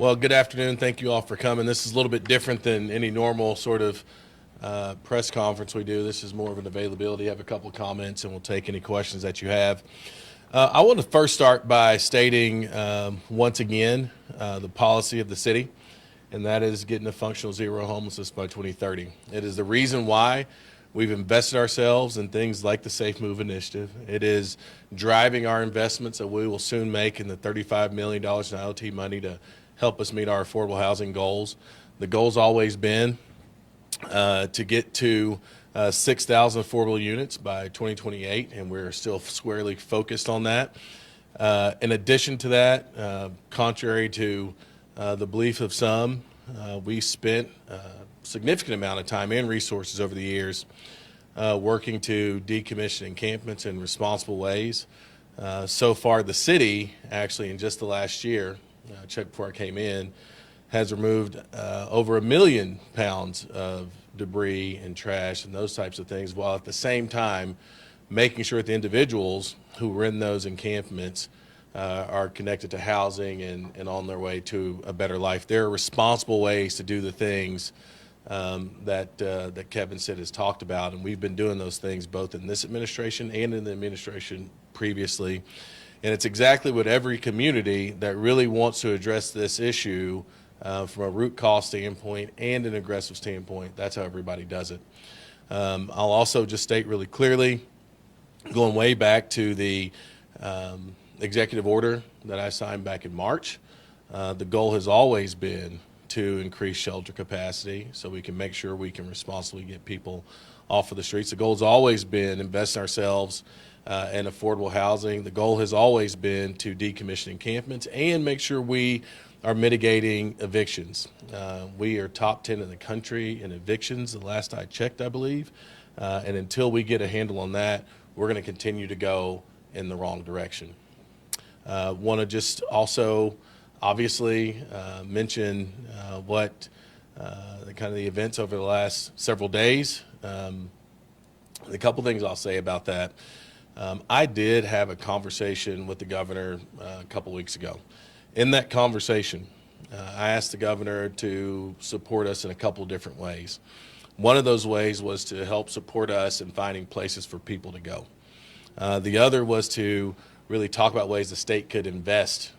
Well, good afternoon. Thank you all for coming. This is a little bit different than any normal sort of press conference we do. This is more of an availability. I have a couple of comments, and we'll take any questions that you have. I want to first start by stating once again the policy of the city, and that is getting to functional zero homelessness by 2030. It is the reason why we've invested ourselves in things like the Safe Move initiative. It is driving our investments that we will soon make in the $35 million in IoT money to help us meet our affordable housing goals. The goal's always been to get to 6,000 affordable units by 2028, and we're still squarely focused on that. In addition to that, contrary to the belief of some, we spent a significant amount of time and resources over the years working to decommission encampments in responsible ways. So far, the city, actually, in just the last year, check before I came in, has removed over 1 million pounds of debris and trash and those types of things, while at the same time making sure that the individuals who were in those encampments are connected to housing and on their way to a better life. There are responsible ways to do the things that Kevin said has talked about, and we've been doing those things both in this administration and in the administration previously. And it's exactly what every community that really wants to address this issue from a root cause standpoint and an aggressive standpoint, that's how everybody does it. I'll also just state really clearly, going way back to the executive order that I signed back in March, the goal has always been to increase shelter capacity so we can make sure we can responsibly get people off of the streets. The goal has always been invest in ourselves in affordable housing. The goal has always been to decommission encampments and make sure we are mitigating evictions. We are top 10 in the country in evictions, the last I checked, I believe. And until we get a handle on that, we're going to continue to go in the wrong direction. Want to just also obviously mention what kind of the events over the last several days. A couple things I'll say about that. I did have a conversation with the governor a couple weeks ago. In that conversation, I asked the governor to support us in a couple different ways. One of those ways was to help support us in finding places for people to go. The other was to really talk about ways the state could invest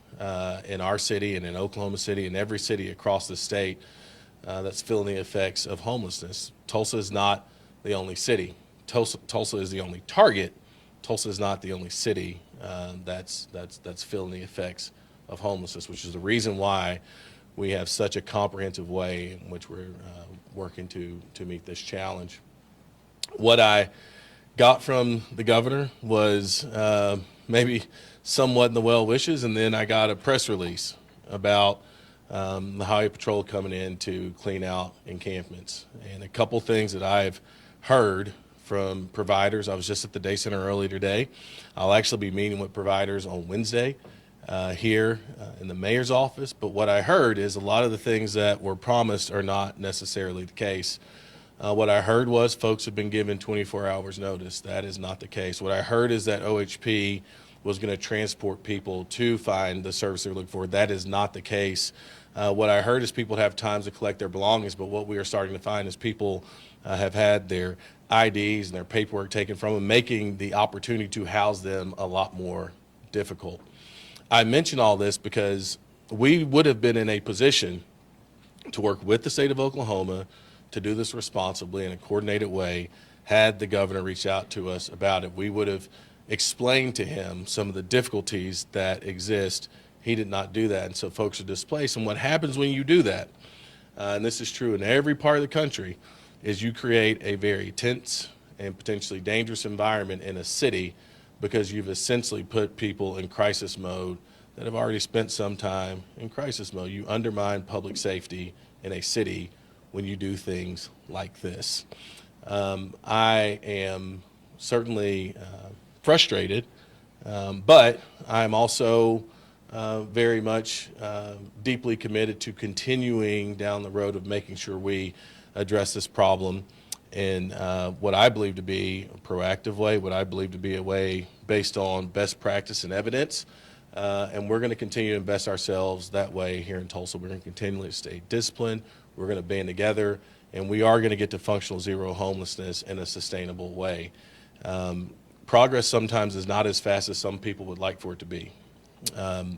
in our city and in Oklahoma City and every city across the state that's feeling the effects of homelessness. Tulsa is not the only city. Tulsa is the only target. Tulsa is not the only city that's feeling the effects of homelessness, which is the reason why we have such a comprehensive way in which we're working to meet this challenge. What I got from the governor was maybe somewhat in the well wishes, and then I got a press release about the Highway Patrol coming in to clean out encampments. And a couple things that I've heard from providers. I was just at the Day Center earlier today. I'll actually be meeting with providers on Wednesday here in the mayor's office. But what I heard is a lot of the things that were promised are not necessarily the case. What I heard was folks have been given 24 hours notice. That is not the case. What I heard is that OHP was going to transport people to find the service they're looking for. That is not the case. What I heard is people have times to collect their belongings, but what we are starting to find is people have had their IDs and their paperwork taken from them, making the opportunity to house them a lot more difficult. I mention all this because we would have been in a position to work with the state of Oklahoma to do this responsibly in a coordinated way. Had the governor reached out to us about it, we would have explained to him some of the difficulties that exist. He did not do that, and so folks are displaced. And what happens when you do that, and this is true in every part of the country, is you create a very tense and potentially dangerous environment in a city because you've essentially put people in crisis mode that have already spent some time in crisis mode. You undermine public safety in a city when you do things like this. I am certainly frustrated, but I'm also very much deeply committed to continuing down the road of making sure we address this problem in what I believe to be a proactive way, what I believe to be a way based on best practice and evidence, And we're going to continue to invest ourselves that way here in Tulsa. We're going to continually stay disciplined. We're going to band together, and we are going to get to functional zero homelessness in a sustainable way. Progress sometimes is not as fast as some people would like for it to be.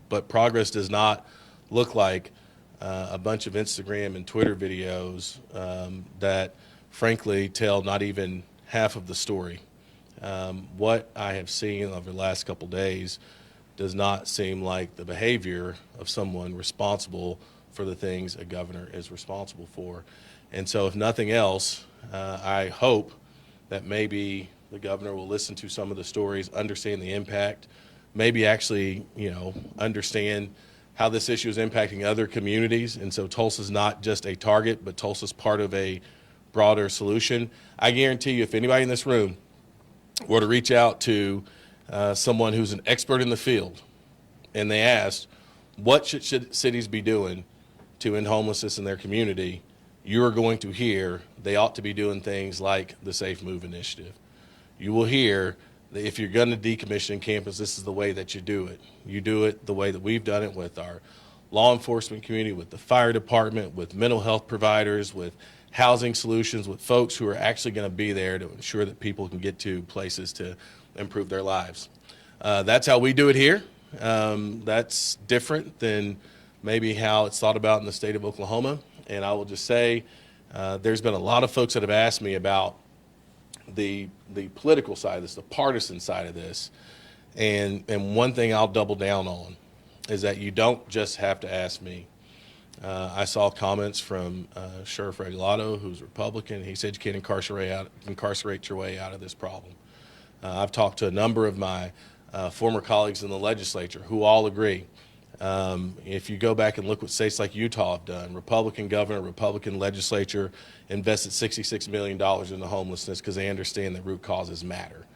But progress does not look like a bunch of Instagram and Twitter videos that frankly tell not even half of the story. What I have seen over the last couple days does not seem like the behavior of someone responsible for the things a governor is responsible for. And so if nothing else, I hope that maybe the governor will listen to some of the stories, understand the impact, maybe actually, understand how this issue is impacting other communities. And so Tulsa's not just a target, but Tulsa's part of a broader solution. I guarantee you, if anybody in this room were to reach out to someone who's an expert in the field and they asked, what should cities be doing to end homelessness in their community, you are going to hear they ought to be doing things like the Safe Move Initiative. You will hear that if you're going to decommission campus, this is the way that you do it. You do it the way that we've done it with our law enforcement community, with the fire department, with mental health providers, with housing solutions, with folks who are actually going to be there to ensure that people can get to places to improve their lives. That's how we do it here. That's different than maybe how it's thought about in the state of Oklahoma. And I will just say, there's been a lot of folks that have asked me about the political side of this, the partisan side of this. And one thing I'll double down on is that you don't just have to ask me. I saw comments from Sheriff Regalado, who's Republican. He said you can't incarcerate your way out of this problem. I've talked to a number of my former colleagues in the legislature who all agree. If you go back and look what states like Utah have done, Republican governor, Republican legislature invested $66 million into homelessness because they understand that root causes matter.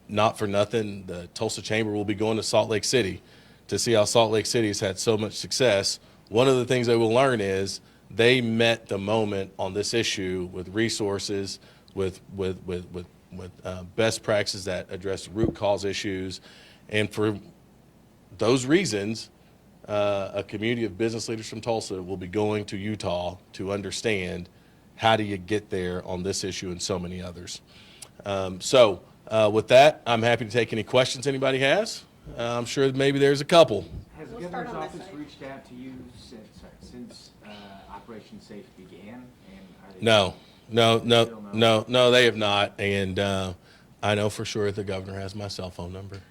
Not for nothing, the Tulsa Chamber will be going to Salt Lake City to see how Salt Lake City has had so much success. One of the things they will learn is they met the moment on this issue with resources, with best practices that address root cause issues. And for those reasons, a community of business leaders from Tulsa will be going to Utah to understand how do you get there on this issue and so many others. With that, I'm happy to take any questions anybody has. I'm sure maybe there's a couple. Has the governor's office reached out to you since Operation Safe began? And are they No, they have not. And I know for sure the governor has my cell phone number.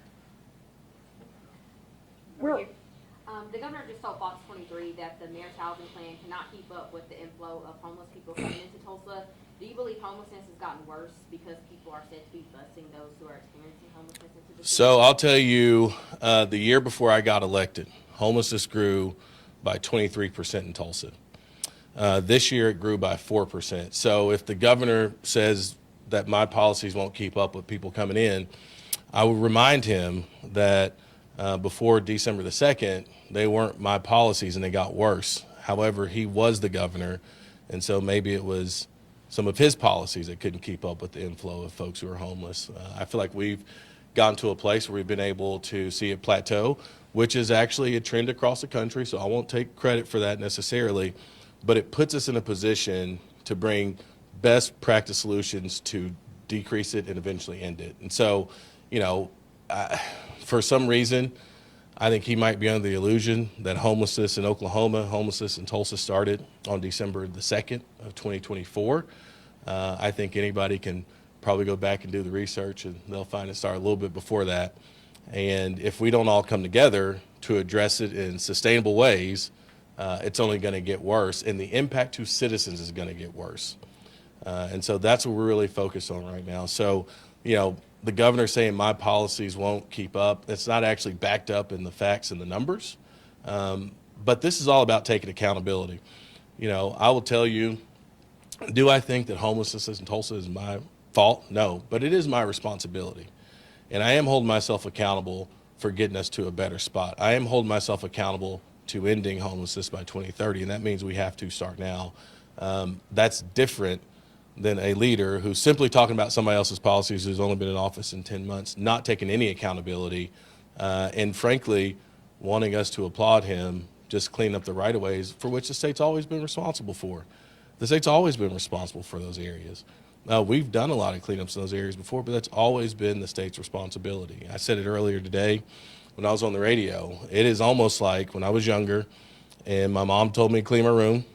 The governor just told Fox 23 that the mayor's housing plan cannot keep up with the inflow of homeless people coming into Tulsa. Do you believe homelessness has gotten worse because people are said to be busing those who are experiencing homelessness into the city? So I'll tell you, the year before I got elected, homelessness grew by 23% in Tulsa. This year it grew by 4%. So if the governor says that my policies won't keep up with people coming in, I would remind him that before December the 2nd, they weren't my policies and they got worse. However, he was the governor, and so maybe it was some of his policies that couldn't keep up with the inflow of folks who are homeless. I feel like we've gotten to a place where we've been able to see it plateau, which is actually a trend across the country, so I won't take credit for that necessarily, but it puts us in a position to bring best practice solutions to decrease it and eventually end it. And so, for some reason, I think he might be under the illusion that homelessness in Oklahoma, homelessness in Tulsa started on December the 2nd of 2024. I think anybody can probably go back and do the research and they'll find it started a little bit before that. And if we don't all come together to address it in sustainable ways, it's only going to get worse, and the impact to citizens is going to get worse. And so that's what we're really focused on right now. So, the governor saying my policies won't keep up, it's not actually backed up in the facts and the numbers. But this is all about taking accountability. I will tell you, do I think that homelessness in Tulsa is my fault? No, but it is my responsibility. And I am holding myself accountable for getting us to a better spot. I am holding myself accountable to ending homelessness by 2030, and that means we have to start now. That's different than a leader who's simply talking about somebody else's policies, who's only been in office in 10 months, not taking any accountability and frankly, wanting us to applaud him just cleaning up the right-of-ways for which the state's always been responsible for. The state's always been responsible for those areas. We've done a lot of cleanups in those areas before, but that's always been the state's responsibility. I said it earlier today when I was on the radio. It is almost like when I was younger and my mom told me to clean my room,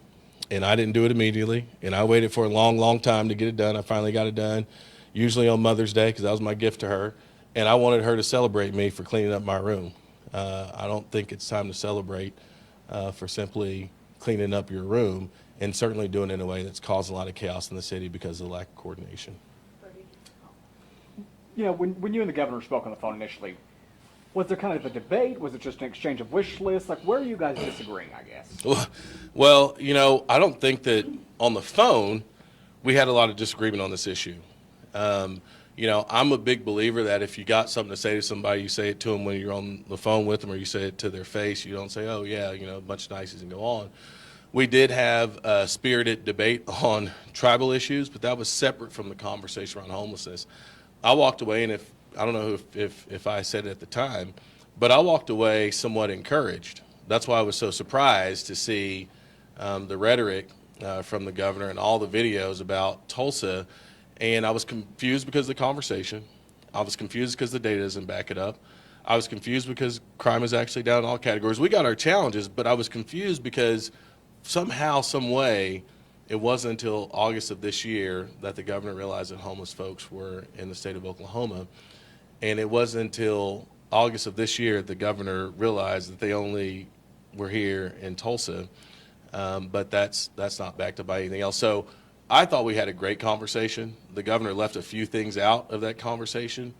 and I didn't do it immediately, and I waited for a long, long time to get it done. I finally got it done, usually on Mother's Day because that was my gift to her, and I wanted her to celebrate me for cleaning up my room. I don't think it's time to celebrate for simply cleaning up your room, and certainly doing it in a way that's caused a lot of chaos in the city because of the lack of coordination. You know, when you and the governor spoke on the phone initially, was there kind of a debate? Was it just an exchange of wish lists? Like, where are you guys disagreeing, I guess? Well, you know, I don't think that on the phone we had a lot of disagreement on this issue. You know, I'm a big believer that if you got something to say to somebody, you say it to them when you're on the phone with them, or you say it to their face. You don't say, oh, yeah, you know, a bunch of niceties and go on. We did have a spirited debate on tribal issues, but that was separate from the conversation around homelessness. I walked away, and I don't know if I said it at the time, but I walked away somewhat encouraged. That's why I was so surprised to see the rhetoric from the governor and all the videos about Tulsa. And I was confused because of the conversation. I was confused because the data doesn't back it up. I was confused because crime is actually down in all categories. We got our challenges, but I was confused because somehow, some way, it wasn't until August of this year that the governor realized that homeless folks were in the state of Oklahoma. And it wasn't until August of this year the governor realized that they only were here in Tulsa, but that's not backed up by anything else. So I thought we had a great conversation. The governor left a few things out of that conversation,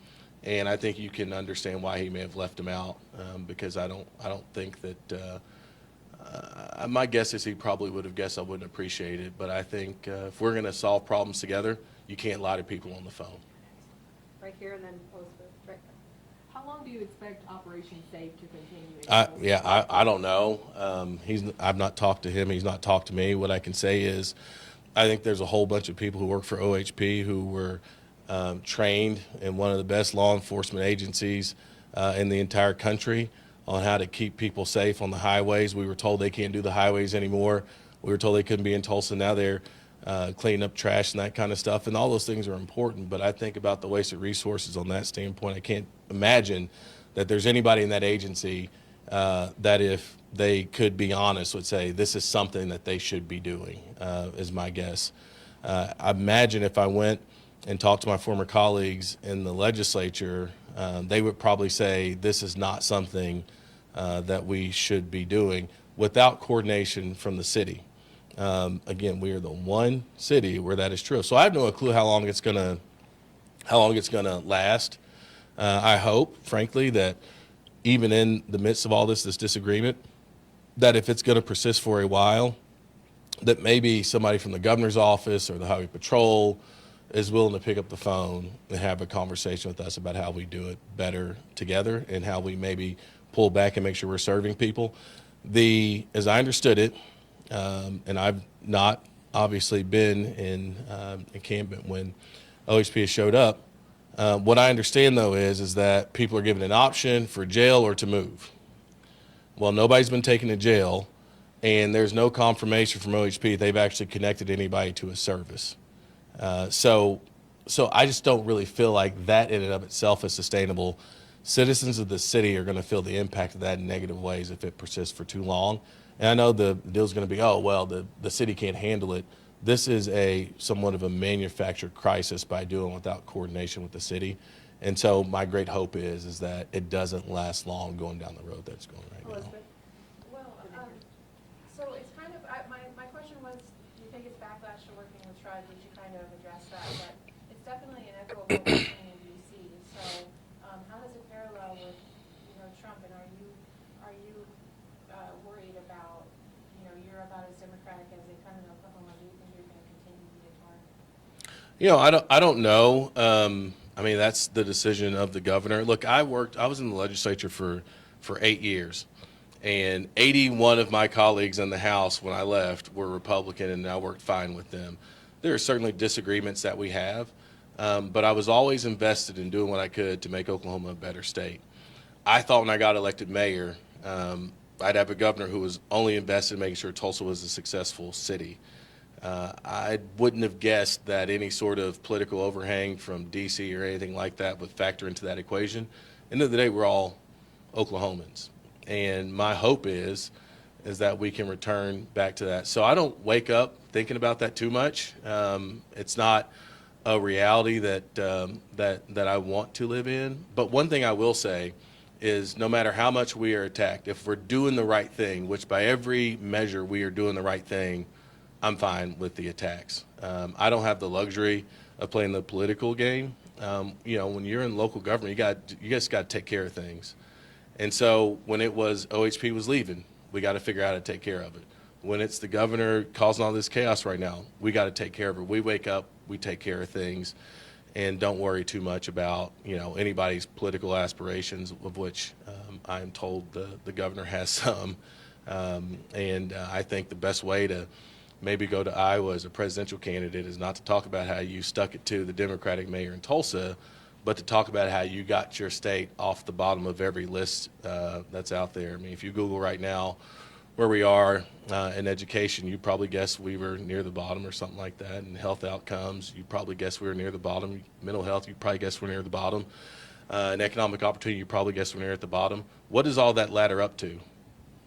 and I think you can understand why he may have left them out, because I don't think that my guess is he probably would have guessed I wouldn't appreciate it. But I think if we're going to solve problems together, you can't lie to people on the phone. Right here and then Elizabeth, right there. How long do you expect Operation Safe to continue? I don't know. I've not talked to him. He's not talked to me. What I can say is I think there's a whole bunch of people who work for OHP who were trained in one of the best law enforcement agencies in the entire country on how to keep people safe on the highways. We were told they can't do the highways anymore. We were told they couldn't be in Tulsa. Now they're cleaning up trash and that kind of stuff, and all those things are important. But I think about the wasted resources on that standpoint. I can't imagine that there's anybody in that agency that if they could be honest would say this is something that they should be doing, is my guess. I imagine if I went and talked to my former colleagues in the legislature, they would probably say this is not something that we should be doing without coordination from the city. Again, we are the one city where that is true. So I have no clue how long it's gonna last. I hope, frankly, that even in the midst of all this disagreement, that if it's gonna persist for a while, that maybe somebody from the governor's office or the highway patrol is willing to pick up the phone and have a conversation with us about how we do it better together and how we maybe pull back and make sure we're serving people. As I understood it, and I've not obviously been in encampment when OHP has showed up. What I understand though is that people are given an option for jail or to move. Well, nobody's been taken to jail, and there's no confirmation from OHP they've actually connected anybody to a service. So I just don't really feel like that in and of itself is sustainable. Citizens of the city are going to feel the impact of that in negative ways if it persists for too long. And I know the deal's going to be, oh, well, the city can't handle it. This is somewhat of a manufactured crisis by doing without coordination with the city. And so my great hope is that it doesn't last long going down the road that's going right now. Elizabeth? Well, so it's kind of, my question was, do you think it's backlash to working with tribes, which you kind of addressed that, but it's definitely an echo of what we're seeing in DC. So how does it parallel with, Trump, and are you worried about, you're about as democratic as they come in Oklahoma? Do you think you're going to continue to be a target? I don't know. I mean, that's the decision of the governor. Look, I was in the legislature for 8 years, and 81 of my colleagues in the House when I left were Republican, and I worked fine with them. There are certainly disagreements that we have, but I was always invested in doing what I could to make Oklahoma a better state. I thought when I got elected mayor, I'd have a governor who was only invested in making sure Tulsa was a successful city. I wouldn't have guessed that any sort of political overhang from D.C. or anything like that would factor into that equation. End of the day, we're all Oklahomans, and my hope is that we can return back to that. So I don't wake up thinking about that too much. It's not a reality that I want to live in. But one thing I will say is no matter how much we are attacked, if we're doing the right thing, which by every measure we are doing the right thing, I'm fine with the attacks. I don't have the luxury of playing the political game. When you're in local government, you just got to take care of things. And so when it was OHP was leaving, we got to figure out how to take care of it. When it's the governor causing all this chaos right now, we got to take care of it. We wake up, we take care of things, and don't worry too much about anybody's political aspirations, of which I am told the governor has some. I think the best way to maybe go to Iowa as a presidential candidate is not to talk about how you stuck it to the Democratic mayor in Tulsa, but to talk about how you got your state off the bottom of every list that's out there. I mean, if you Google right now where we are in education, you probably guess we were near the bottom or something like that. And health outcomes, you probably guess we were near the bottom. Mental health, you probably guess we're near the bottom. And economic opportunity, you probably guess we're near at the bottom. What does all that ladder up to?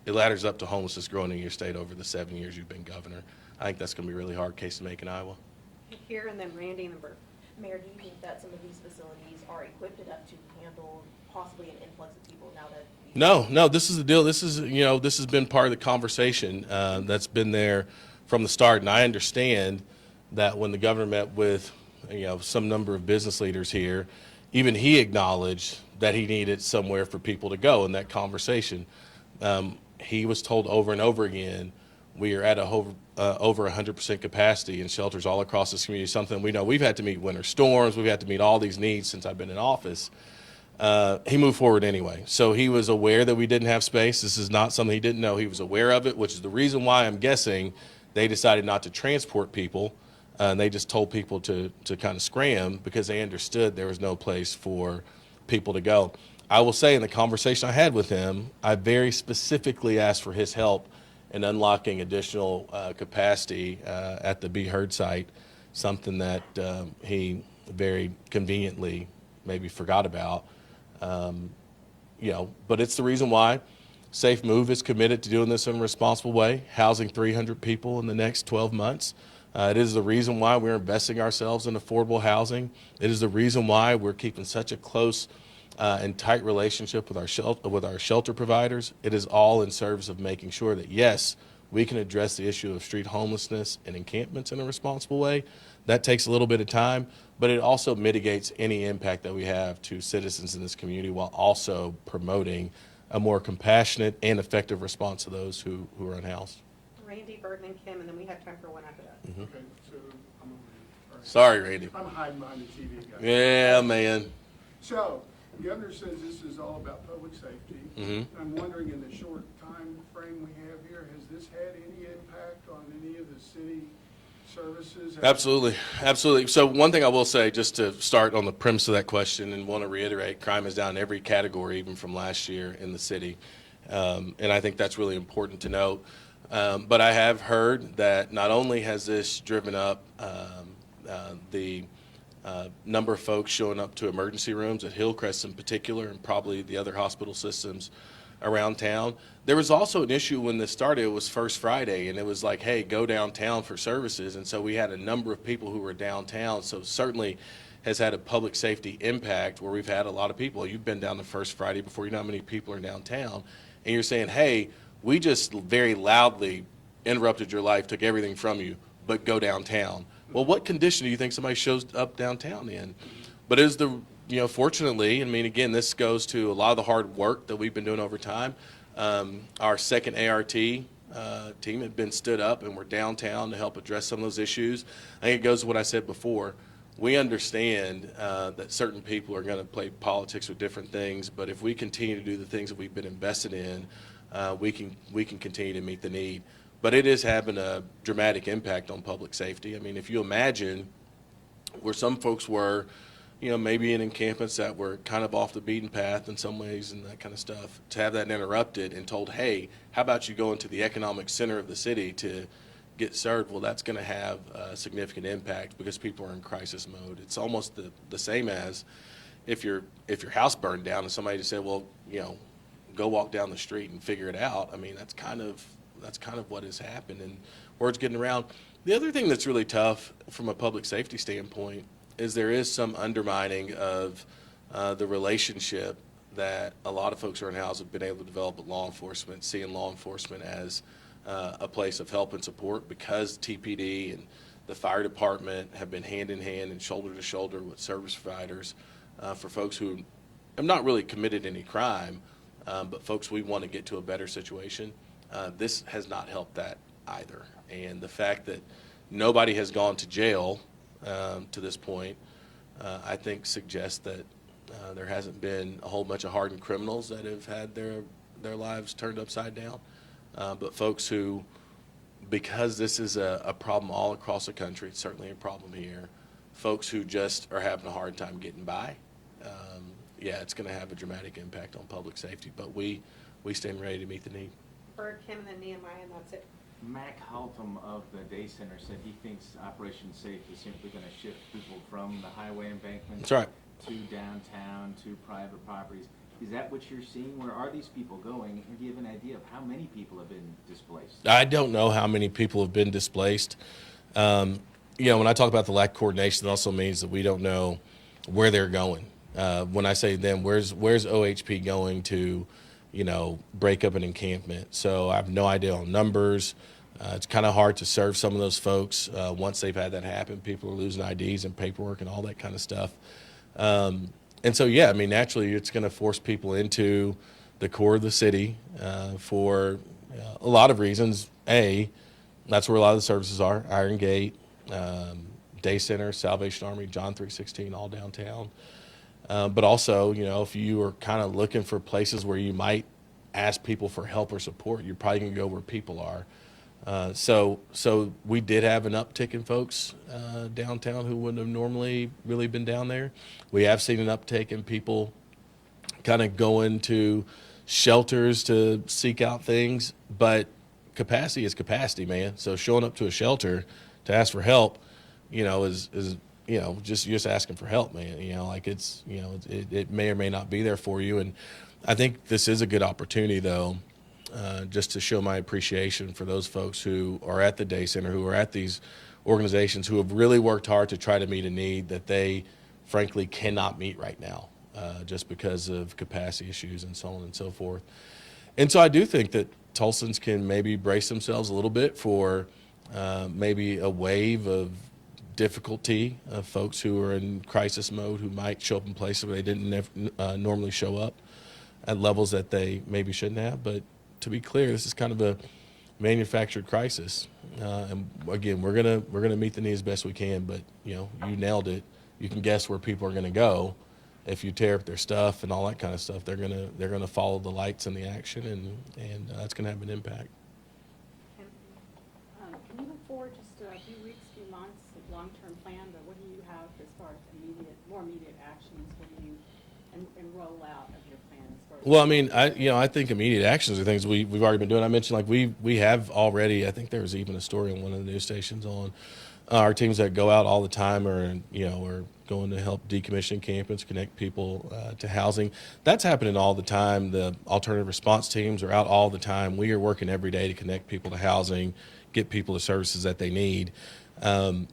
It ladders up to homelessness growing in your state over the 7 years you've been governor. I think that's going to be a really hard case to make in Iowa. Here and then Randy and then Bert. Mayor, do you think that some of these facilities are equipped enough to handle possibly an influx of people now that? No, this is the deal. This has been part of the conversation that's been there from the start. And I understand that when the governor met with, some number of business leaders here, even he acknowledged that he needed somewhere for people to go in that conversation. He was told over and over again, we are at over 100% capacity in shelters all across this community, something we know. We've had to meet winter storms. We've had to meet all these needs since I've been in office. He moved forward anyway. So he was aware that we didn't have space. This is not something he didn't know. He was aware of it, which is the reason why I'm guessing they decided not to transport people. And they just told people to kind of scram because they understood there was no place for people to go. I will say in the conversation I had with him, I very specifically asked for his help in unlocking additional capacity at the Be Heard site, something that he very conveniently maybe forgot about. But it's the reason why Safe Move is committed to doing this in a responsible way, housing 300 people in the next 12 months. It is the reason why we're investing ourselves in affordable housing. It is the reason why we're keeping such a close and tight relationship with our shelter providers. It is all in service of making sure that, yes, we can address the issue of street homelessness and encampments in a responsible way. That takes a little bit of time, but it also mitigates any impact that we have to citizens in this community while also promoting a more compassionate and effective response to those who are unhoused. Randy, Bert, and Kim, and then we have time for one after that. Okay, so I'm over here. All right. Sorry, Randy. I'm hiding behind the TV guy. Yeah, man. So, the governor says this is all about public safety. Mhm. I'm wondering, in the short time frame we have here, has this had any impact on any of the city services? Absolutely. So one thing I will say, just to start on the premise of that question, and want to reiterate, crime is down in every category, even from last year in the city. And I think that's really important to note. But I have heard that not only has this driven up the number of folks showing up to emergency rooms at Hillcrest in particular, and probably the other hospital systems around town. There was also an issue when this started. It was First Friday, and it was like, hey, go downtown for services. And so we had a number of people who were downtown. So certainly has had a public safety impact where we've had a lot of people. You've been down the First Friday before. You know how many people are downtown. And you're saying, hey, we just very loudly interrupted your life, took everything from you, but go downtown. Well, what condition do you think somebody shows up downtown in? But is the, fortunately, I mean, again, this goes to a lot of the hard work that we've been doing over time. Our second ART team had been stood up, and we're downtown to help address some of those issues. I think it goes to what I said before. We understand that certain people are going to play politics with different things, but if we continue to do the things that we've been invested in, we can continue to meet the need. But it is having a dramatic impact on public safety. I mean, if you imagine where some folks were maybe in encampments that were kind of off the beaten path in some ways and that kind of stuff, to have that interrupted and told, hey, how about you go into the economic center of the city to get served? Well, that's going to have a significant impact because people are in crisis mode. It's almost the same as if your house burned down and somebody just said, well, go walk down the street and figure it out. I mean, that's kind of what has happened, and word's getting around. The other thing that's really tough from a public safety standpoint is there is some undermining of the relationship that a lot of folks around house have been able to develop with law enforcement, seeing law enforcement as a place of help and support, because TPD and the fire department have been hand in hand and shoulder to shoulder with service providers for folks who have not really committed any crime, but folks we want to get to a better situation. This has not helped that either. And the fact that nobody has gone to jail to this point, I think suggests that there hasn't been a whole bunch of hardened criminals that have had their lives turned upside down. But folks who, because this is a problem all across the country, it's certainly a problem here, folks who just are having a hard time getting by, it's going to have a dramatic impact on public safety. But we stand ready to meet the need. Bird, Kim, and then Nehemiah, and that's it. Mac Haltom of the Day Center said he thinks Operation Safe is simply going to shift people from the highway embankment That's right. to downtown, to private properties. Is that what you're seeing? Where are these people going? And do you have an idea of how many people have been displaced? I don't know how many people have been displaced. When I talk about the lack of coordination, it also means that we don't know where they're going. When I say them, where's OHP going to, break up an encampment? So I have no idea on numbers. It's kind of hard to serve some of those folks once they've had that happen. People are losing IDs and paperwork and all that kind of stuff. And so, naturally, it's going to force people into the core of the city for a lot of reasons. That's where a lot of the services are: Iron Gate, Day Center, Salvation Army, John 3:16, all downtown. But also, if you are kind of looking for places where you might ask people for help or support, you're probably going to go where people are. So we did have an uptick in folks downtown who wouldn't have normally really been down there. We have seen an uptick in people kind of going to shelters to seek out things, but capacity is capacity, man. So showing up to a shelter to ask for help, is just asking for help, man. It may or may not be there for you. And I think this is a good opportunity, though, just to show my appreciation for those folks who are at the Day Center, who are at these organizations, who have really worked hard to try to meet a need that they, frankly, cannot meet right now, just because of capacity issues and so on and so forth. And so I do think that Tulsans can maybe brace themselves a little bit for maybe a wave of difficulty of folks who are in crisis mode, who might show up in places where they didn't normally show up at levels that they maybe shouldn't have. But to be clear, this is kind of a manufactured crisis, and again, we're gonna meet the need as best we can. But you nailed it. You can guess where people are gonna go if you tear up their stuff and all that kind of stuff. They're gonna follow the lights and the action, and that's gonna have an impact. Can you look forward just a few weeks, few months, of long-term plan, but what do you have as far as more immediate actions? What do you and roll out of your plan as far as? Well, I mean, I think immediate actions are things we've already been doing. I mentioned we have already. I think there was even a story on one of the news stations on our teams that go out all the time, are going to help decommission campus, connect people to housing. That's happening all the time. The alternative response teams are out all the time. We are working every day to connect people to housing, get people the services that they need. One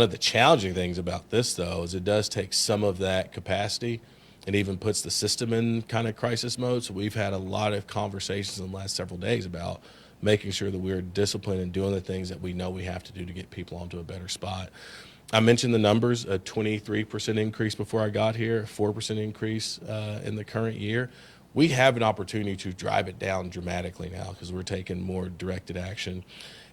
of the challenging things about this, though, is it does take some of that capacity. It even puts the system in kind of crisis mode. So we've had a lot of conversations in the last several days about making sure that we're disciplined and doing the things that we know we have to do to get people onto a better spot. I mentioned the numbers: a 23% increase before I got here, a 4% increase in the current year. We have an opportunity to drive it down dramatically now because we're taking more directed action.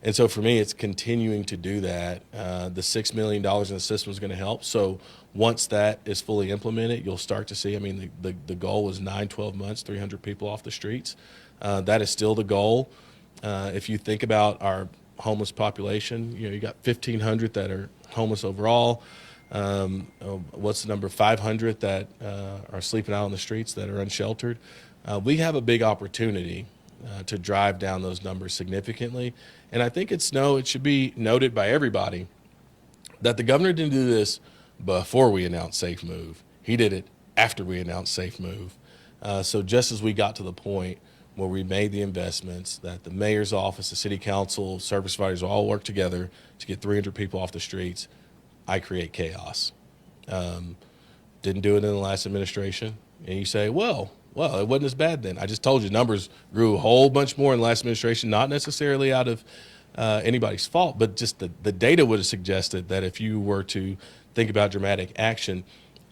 And so for me, it's continuing to do that. The $6 million in the system is going to help. So once that is fully implemented, you'll start to see, the goal was 9-12 months, 300 people off the streets. That is still the goal. If you think about our homeless population, you got 1,500 that are homeless overall. what's the number, 500 that are sleeping out on the streets that are unsheltered. We have a big opportunity to drive down those numbers significantly. And I think it should be noted by everybody that the governor didn't do this before we announced Safe Move. He did it after we announced Safe Move. So just as we got to the point where we made the investments, that the mayor's office, the city council, service providers all work together to get 300 people off the streets, I create chaos. Didn't do it in the last administration. And you say, well, it wasn't as bad then. I just told you numbers grew a whole bunch more in the last administration, not necessarily out of anybody's fault, but just the data would have suggested that if you were to think about dramatic action,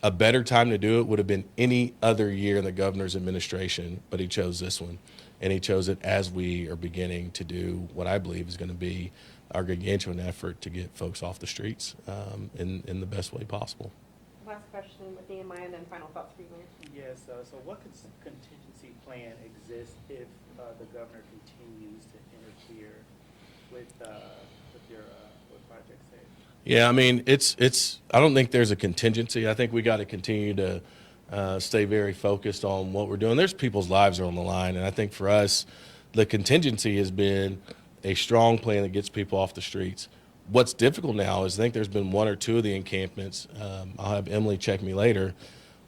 a better time to do it would have been any other year in the governor's administration, but he chose this one. And he chose it as we are beginning to do what I believe is going to be our gargantuan effort to get folks off the streets in the best way possible. Last question with Nehemiah, and then final thoughts for you, Mayor. Yes, so what contingency plan exists if the governor continues to interfere with Project Safe? Yeah, I mean, I don't think there's a contingency. I think we got to continue to stay very focused on what we're doing. There's people's lives are on the line, and I think for us, the contingency has been a strong plan that gets people off the streets. What's difficult now is I think there's been one or two of the encampments, I'll have Emily check me later,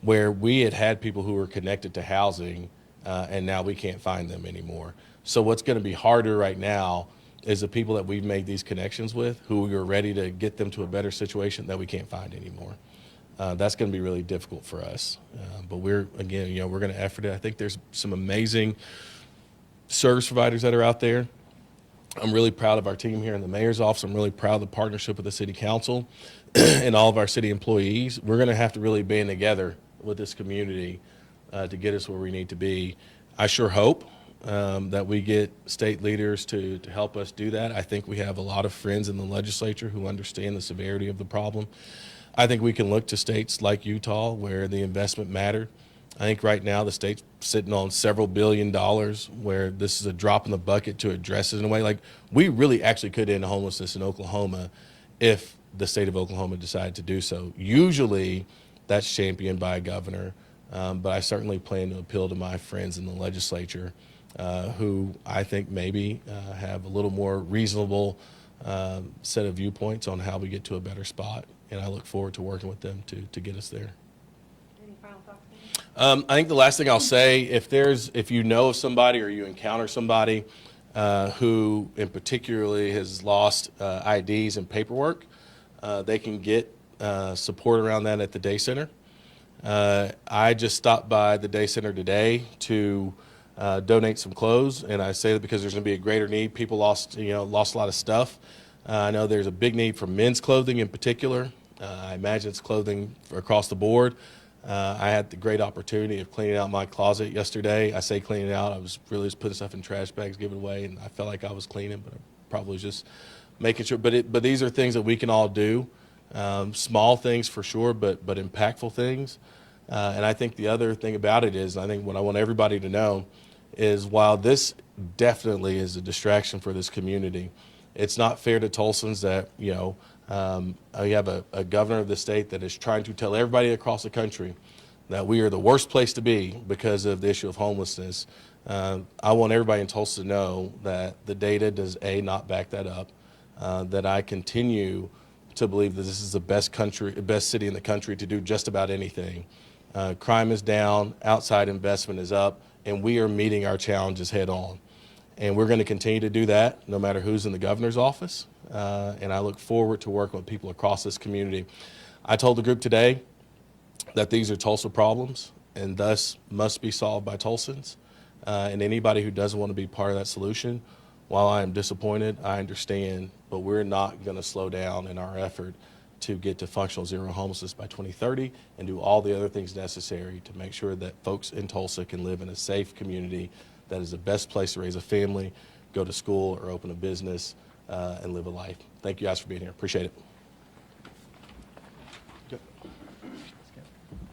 where we had people who were connected to housing, and now we can't find them anymore. So what's going to be harder right now is the people that we've made these connections with, who we are ready to get them to a better situation that we can't find anymore. That's going to be really difficult for us. But we're going to effort it. I think there's some amazing service providers that are out there. I'm really proud of our team here in the mayor's office. I'm really proud of the partnership with the city council and all of our city employees. We're going to have to really band together with this community to get us where we need to be. I sure hope that we get state leaders to help us do that. I think we have a lot of friends in the legislature who understand the severity of the problem. I think we can look to states like Utah where the investment mattered. I think right now the state's sitting on several $billions where this is a drop in the bucket to address it in a way. Like, we really actually could end homelessness in Oklahoma if the state of Oklahoma decided to do so. Usually that's championed by a governor, but I certainly plan to appeal to my friends in the legislature who I think maybe have a little more reasonable set of viewpoints on how we get to a better spot. And I look forward to working with them to get us there. Any final thoughts? I think the last thing I'll say, if you know of somebody or you encounter somebody who in particularly has lost IDs and paperwork, they can get support around that at the day center. I just stopped by the day center today to donate some clothes, and I say that because there's going to be a greater need. People lost a lot of stuff. I know there's a big need for men's clothing in particular. I imagine it's clothing across the board. I had the great opportunity of cleaning out my closet yesterday. I say cleaning out, I was really just putting stuff in trash bags, giving it away, and I felt like I was cleaning, but I probably was just making sure. But these are things that we can all do, small things for sure, but impactful things. And I think the other thing about it is, I think what I want everybody to know is, while this definitely is a distraction for this community, it's not fair to Tulsans that, you have a governor of the state that is trying to tell everybody across the country that we are the worst place to be because of the issue of homelessness. I want everybody in Tulsa to know that the data does, not back that up, that I continue to believe that this is the best city in the country to do just about anything. Crime is down, outside investment is up, and we are meeting our challenges head on. And we're going to continue to do that no matter who's in the governor's office. And I look forward to working with people across this community. I told the group today that these are Tulsa problems and thus must be solved by Tulsans. And anybody who doesn't want to be part of that solution, while I am disappointed, I understand, but we're not going to slow down in our effort to get to functional zero homelessness by 2030 and do all the other things necessary to make sure that folks in Tulsa can live in a safe community that is the best place to raise a family, go to school, or open a business, and live a life. Thank you guys for being here. Appreciate it.